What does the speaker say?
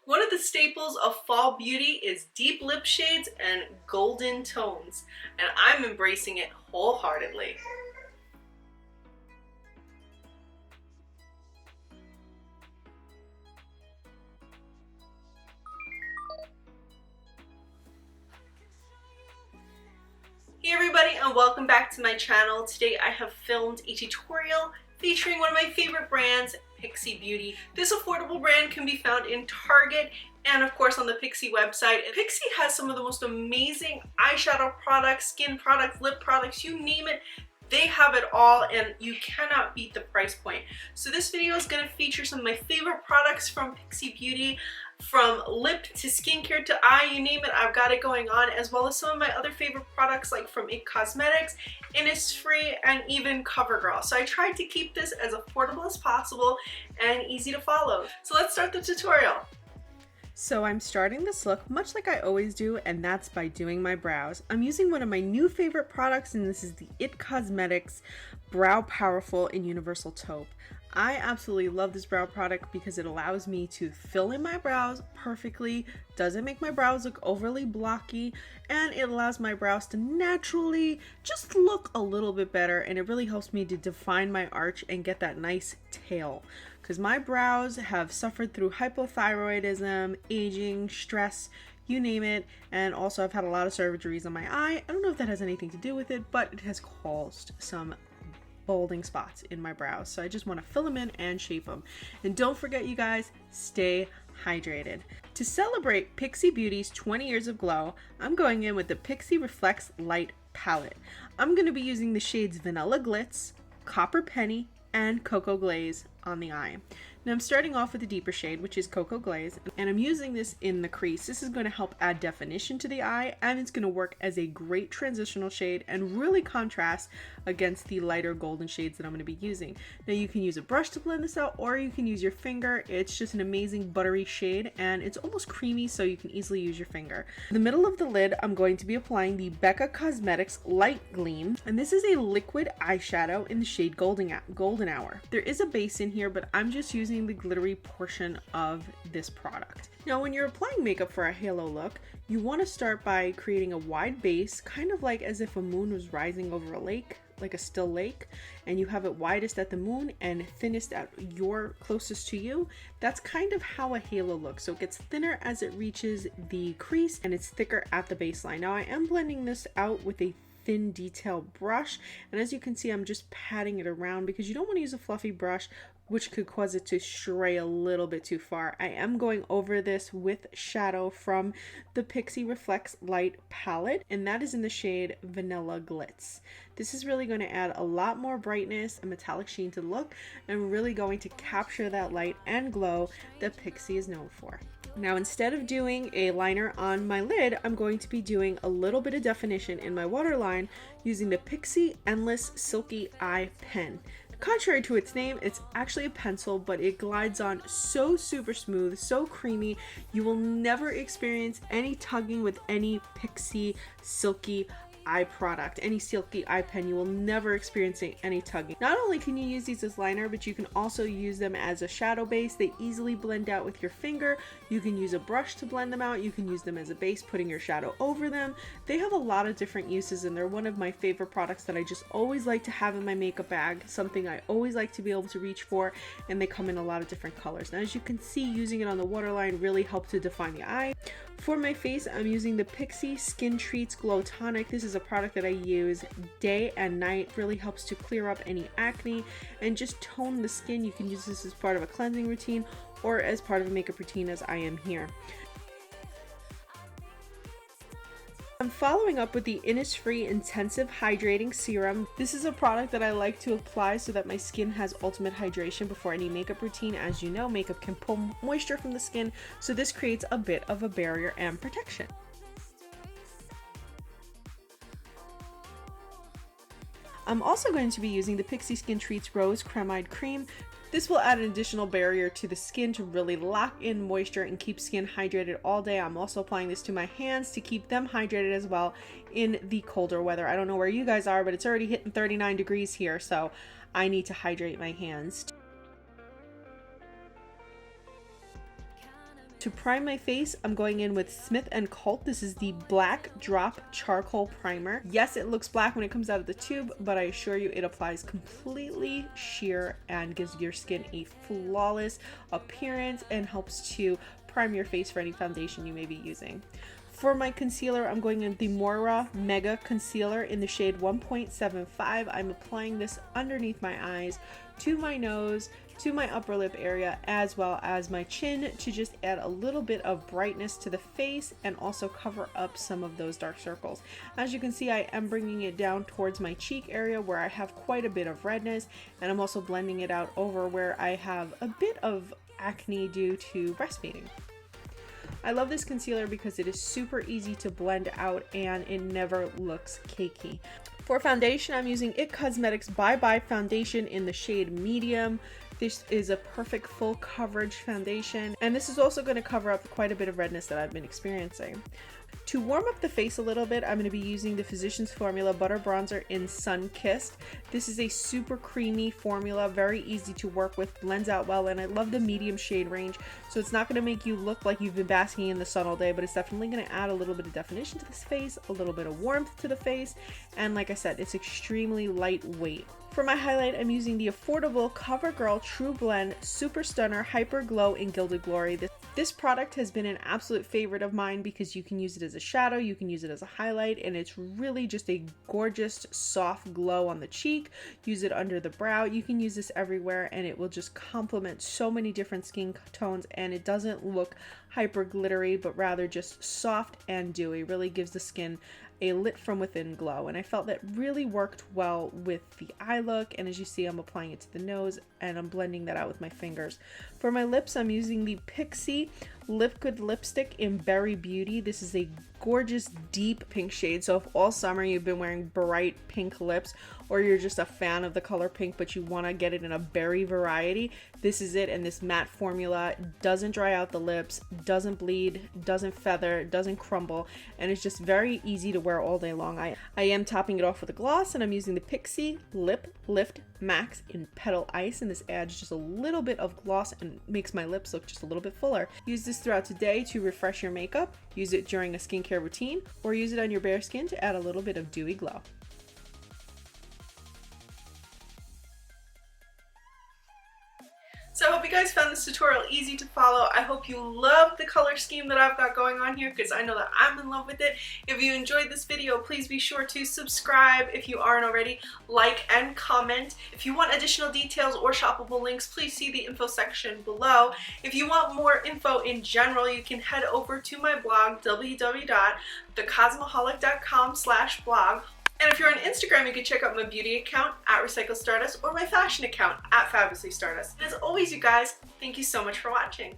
One of the staples of fall beauty is deep lip shades and golden tones, and I'm embracing it wholeheartedly. Hey everybody, and welcome back to my channel. Today I have filmed a tutorial featuring one of my favorite brands, Pixi Beauty. This affordable brand can be found in Target and of course on the Pixi website. And Pixi has some of the most amazing eyeshadow products, skin products, lip products, you name it. They have it all and you cannot beat the price point. So this video is going to feature some of my favorite products from Pixi Beauty. From lip to skincare to eye, you name it, I've got it going on, as well as some of my other favorite products like from IT Cosmetics, Innisfree, and even CoverGirl. So I tried to keep this as affordable as possible and easy to follow. So let's start the tutorial. So I'm starting this look much like I always do, and that's by doing my brows. I'm using one of my new favorite products, and this is the IT Cosmetics Brow Powerful in Universal Taupe. I absolutely love this brow product because it allows me to fill in my brows perfectly, doesn't make my brows look overly blocky, and it allows my brows to naturally just look a little bit better, and it really helps me to define my arch and get that nice tail. Because my brows have suffered through hypothyroidism, aging, stress, you name it, and also I've had a lot of surgeries on my eye. I don't know if that has anything to do with it, but it has caused some balding spots in my brows, so I just want to fill them in and shape them. And don't forget, you guys, stay hydrated. To celebrate Pixi Beauty's 20 years of glow, I'm going in with the Pixi Reflects Light palette. I'm going to be using the shades Vanilla Glitz, Copper Penny, and Cocoa Glaze on the eye. Now I'm starting off with a deeper shade, which is Cocoa Glaze, and I'm using this in the crease. This is going to help add definition to the eye, and it's going to work as a great transitional shade and really contrast against the lighter golden shades that I'm going to be using. Now you can use a brush to blend this out, or you can use your finger. It's just an amazing buttery shade, and it's almost creamy, so you can easily use your finger. In the middle of the lid, I'm going to be applying the Becca Cosmetics Light Gleam, and this is a liquid eyeshadow in the shade Golden Hour. There is a base in here, but I'm just using the glittery portion of this product. Now when you're applying makeup for a halo look, you want to start by creating a wide base, kind of like as if a moon was rising over a lake, like a still lake, and you have it widest at the moon and thinnest at your closest to you. That's kind of how a halo looks. So it gets thinner as it reaches the crease and it's thicker at the baseline. Now I am blending this out with a thin detail brush, and as you can see, I'm just patting it around because you don't want to use a fluffy brush, which could cause it to stray a little bit too far. I am going over this with shadow from the Pixi Reflects Light palette, and that is in the shade Vanilla Glitz. This is really going to add a lot more brightness and metallic sheen to the look, and really going to capture that light and glow that Pixi is known for. Now instead of doing a liner on my lid, I'm going to be doing a little bit of definition in my waterline using the Pixi Endless Silky Eye Pen. Contrary to its name, it's actually a pencil, but it glides on so super smooth, so creamy. You will never experience any tugging with any Pixi Silky eye product, any silky eye pen. You will never experience any tugging. Not only can you use these as liner, but you can also use them as a shadow base. They easily blend out with your finger. You can use a brush to blend them out. You can use them as a base, putting your shadow over them. They have a lot of different uses, and they're one of my favorite products that I just always like to have in my makeup bag, something I always like to be able to reach for, and they come in a lot of different colors. Now as you can see, using it on the waterline really helps to define the eye. For my face, I'm using the Pixi Skin Treats Glow Tonic. This is a product that I use day and night. Really helps to clear up any acne and just tone the skin. You can use this as part of a cleansing routine or as part of a makeup routine, as I am here. I'm following up with the Innisfree Intensive Hydrating Serum. This is a product that I like to apply so that my skin has ultimate hydration before any makeup routine. As you know, makeup can pull moisture from the skin, so this creates a bit of a barrier and protection. I'm also going to be using the Pixi Skin Treats Rose Cremide Cream. This will add an additional barrier to the skin to really lock in moisture and keep skin hydrated all day. I'm also applying this to my hands to keep them hydrated as well in the colder weather. I don't know where you guys are, but it's already hitting 39 degrees here, so I need to hydrate my hands. To prime my face, I'm going in with Smith & Colt. This is the Black Drop Charcoal Primer. Yes, it looks black when it comes out of the tube, but I assure you it applies completely sheer and gives your skin a flawless appearance and helps to prime your face for any foundation you may be using. For my concealer, I'm going in the Moira Mega Concealer in the shade 1.75. I'm applying this underneath my eyes, to my nose, to my upper lip area, as well as my chin, to just add a little bit of brightness to the face and also cover up some of those dark circles. As you can see, I am bringing it down towards my cheek area where I have quite a bit of redness, and I'm also blending it out over where I have a bit of acne due to breastfeeding. I love this concealer because it is super easy to blend out and it never looks cakey. For foundation, I'm using IT Cosmetics Bye Bye Foundation in the shade Medium. This is a perfect full coverage foundation, and this is also going to cover up quite a bit of redness that I've been experiencing. To warm up the face a little bit, I'm going to be using the Physicians Formula Butter Bronzer in Sun Kissed. This is a super creamy formula, very easy to work with, blends out well, and I love the medium shade range, so it's not going to make you look like you've been basking in the sun all day, but it's definitely going to add a little bit of definition to this face, a little bit of warmth to the face, and like I said, it's extremely lightweight. For my highlight, I'm using the affordable CoverGirl True Blend Super Stunner Hyper Glow in Gilded Glory. This product has been an absolute favorite of mine because you can use it as a shadow, you can use it as a highlight, and it's really just a gorgeous soft glow on the cheek. Use it under the brow. You can use this everywhere and it will just complement so many different skin tones, and it doesn't look hyper glittery but rather just soft and dewy. Really gives the skin a lit from within glow, and I felt that really worked well with the eye look. And as you see, I'm applying it to the nose and I'm blending that out with my fingers. For my lips, I'm using the Pixi Liquid Lipstick in Berry Beauty. This is a gorgeous deep pink shade, so if all summer you've been wearing bright pink lips, or you're just a fan of the color pink but you want to get it in a berry variety, this is it. And this matte formula doesn't dry out the lips, doesn't bleed, doesn't feather, doesn't crumble, and it's just very easy to wear all day long. I am topping it off with a gloss, and I'm using the Pixi Lip Lift Max in Petal Ice, and this adds just a little bit of gloss and makes my lips look just a little bit fuller. Use this throughout today to refresh your makeup, use it during a skincare routine, or use it on your bare skin to add a little bit of dewy glow. So I hope you guys found this tutorial easy to follow. I hope you love the color scheme that I've got going on here, because I know that I'm in love with it. If you enjoyed this video, please be sure to subscribe if you aren't already, like and comment. If you want additional details or shoppable links, please see the info section below. If you want more info in general, you can head over to my blog, www.thecosmoholic.com/blog. And if you're on Instagram, you can check out my beauty account at Recycle Stardust or my fashion account at Fabulously Stardust. And as always, you guys, thank you so much for watching.